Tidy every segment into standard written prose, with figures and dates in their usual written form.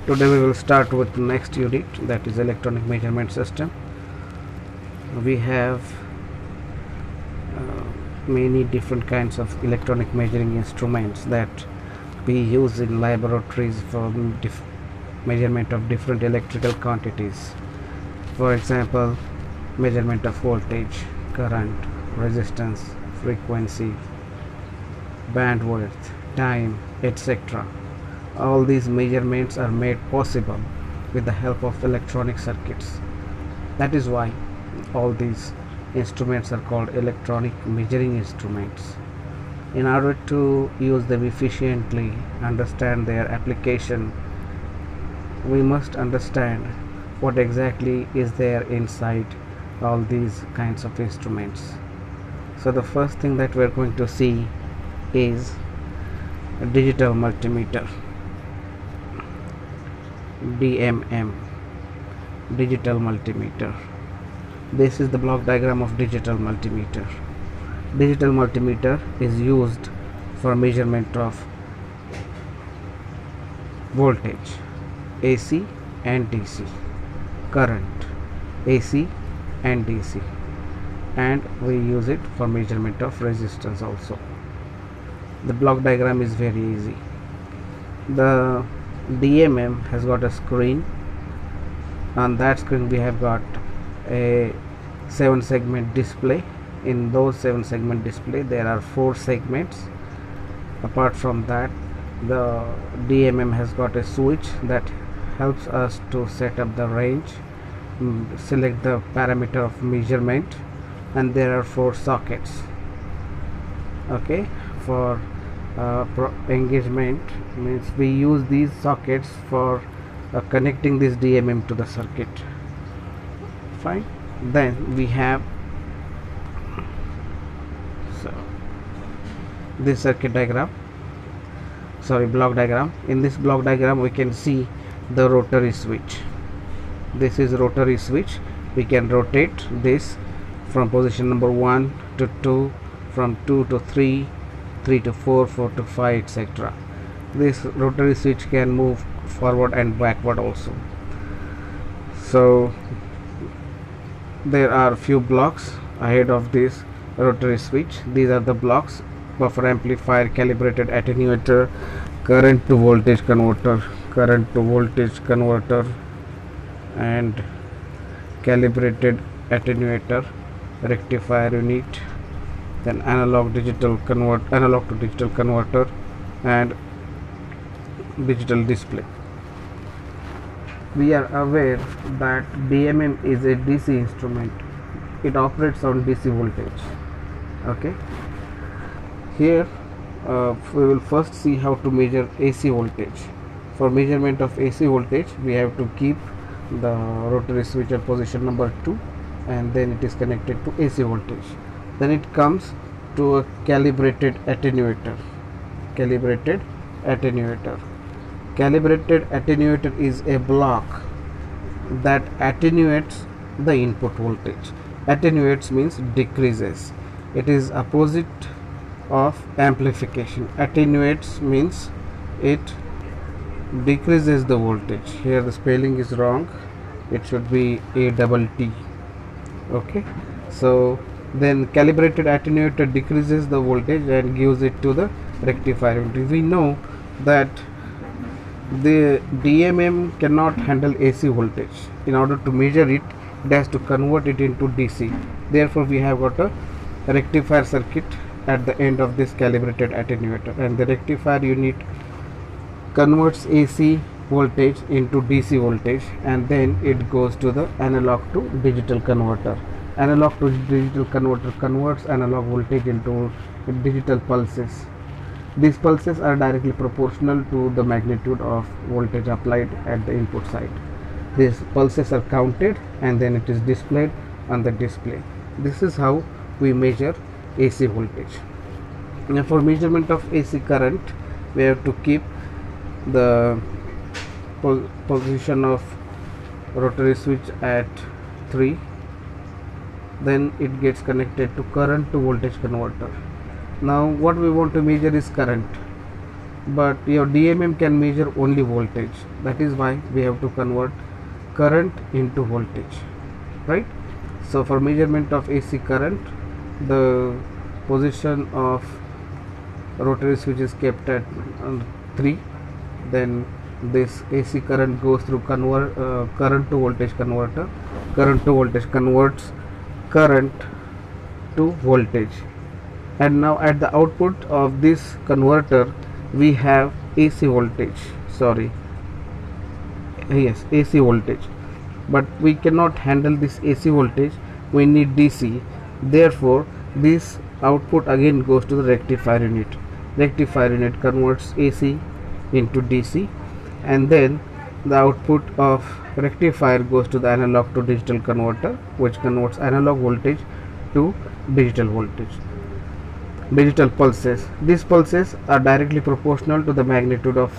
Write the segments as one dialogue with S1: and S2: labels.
S1: Today we will start with the next unit, that is electronic measurement system. We have many different kinds of electronic measuring instruments that we use in laboratories for measurement of different electrical quantities. For example, measurement of voltage, current, resistance, frequency, bandwidth, time, etc. All these measurements are made possible with the help of electronic circuits. That is why all these instruments are called electronic measuring instruments. In order to use them efficiently, understand their application, we must understand what exactly is there inside all these kinds of instruments. So the first thing that we're going to see is a digital multimeter, DMM, digital multimeter. This is the block diagram of digital multimeter. Digital multimeter is used for measurement of voltage, AC and DC, current, AC and DC, and we use it for measurement of resistance also. The block diagram is very easy. The DMM has got a screen. On that screen we have got a 7-segment display. In those 7-segment display there are 4 segments. Apart from that, the DMM has got a switch that helps us to set up the range, select the parameter of measurement, and there are 4 sockets. Okay, for engagement means we use these sockets for connecting this DMM to the circuit. Fine. Then we have this circuit diagram, block diagram. In this block diagram we can see the rotary switch. This is rotary switch. We can rotate this from position number 1 to 2, from 2 to 3, 3 to 4, 4 to 5, etc. This rotary switch can move forward and backward also. So there are few blocks ahead of this rotary switch. These are the blocks: buffer amplifier, calibrated attenuator, current to voltage converter, and calibrated attenuator, rectifier unit, then analog to digital converter, and digital display. We are aware that DMM is a DC instrument. It operates on DC voltage. Okay, here we will first see how to measure AC voltage. For measurement of AC voltage, we have to keep the rotary switch at position number 2, and then it is connected to AC voltage. Then it comes to a calibrated attenuator. Calibrated attenuator is a block that attenuates the input voltage. Attenuates means decreases. It is opposite of amplification. Attenuates means it decreases the voltage. Here the spelling is wrong. It should be ATT. Okay, so then calibrated attenuator decreases the voltage and gives it to the rectifier. We know that the DMM cannot handle AC voltage. In order to measure it, it has to convert it into DC. Therefore we have got a rectifier circuit at the end of this calibrated attenuator, and the rectifier unit converts AC voltage into DC voltage, and then it goes to the analog to digital converter. Analog to digital converter converts analog voltage into digital pulses. These pulses are directly proportional to the magnitude of voltage applied at the input side. These pulses are counted and then it is displayed on the display. This is how we measure AC voltage. Now for measurement of AC current, we have to keep the position of rotary switch at 3. Then it gets connected to current to voltage converter. Now what we want to measure is current. but your DMM can measure only voltage. That is why we have to convert current into voltage, right? So for measurement of AC current, the position of rotary switch is kept at 3. Then this AC current goes through current to voltage converter. Current to voltage converts current to voltage, and now at the output of this converter we have AC voltage, AC voltage, but we cannot handle this AC voltage, we need DC. Therefore this output again goes to the rectifier unit. Rectifier unit converts AC into DC, and then the output of rectifier goes to the analog to digital converter, which converts analog voltage to digital pulses. These pulses are directly proportional to the magnitude of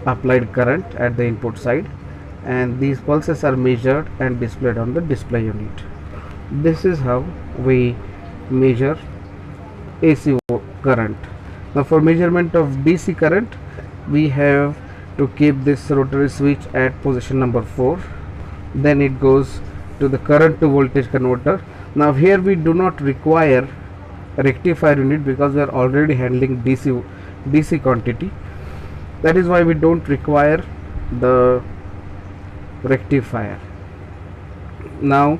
S1: applied current at the input side, and these pulses are measured and displayed on the display unit. This is how we measure AC current. Now for measurement of DC current, we have to keep this rotary switch at position number 4. Then it goes to the current to voltage converter. Now here we do not require a rectifier unit because we are already handling DC quantity. That is why we don't require the rectifier. Now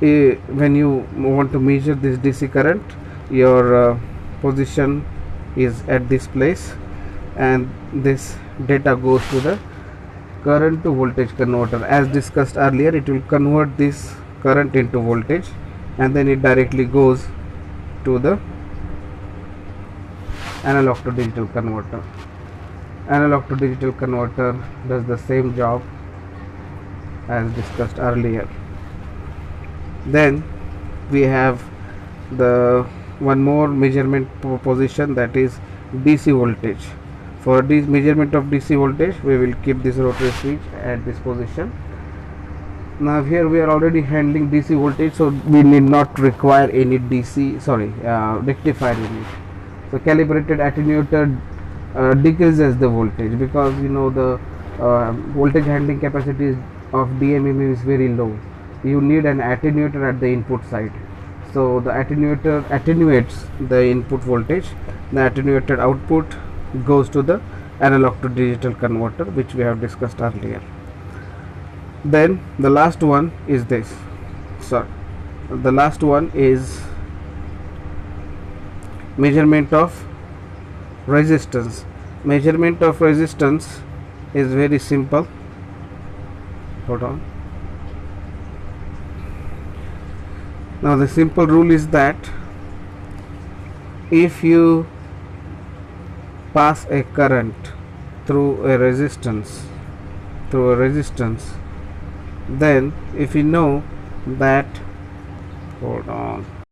S1: when you want to measure this DC current, your position is at this place, and this data goes to the current to voltage converter. As discussed earlier, it will convert this current into voltage, and then it directly goes to the analog to digital converter. Analog to digital converter does the same job as discussed earlier. Then we have the one more measurement position, that is DC voltage. For this measurement of DC voltage, we will keep this rotary switch at this position. Now here we are already handling DC voltage, so we need not require any rectifier unit. So calibrated attenuator decreases the voltage, because the voltage handling capacity of DMM is very low. You need an attenuator at the input side, so the attenuator attenuates the input voltage. The attenuated output goes to the analog to digital converter, which we have discussed earlier. Then the last one is measurement of resistance. Measurement of resistance is very simple. Hold on. Now the simple rule is that if you pass a current through a resistance, then if you know that, hold on,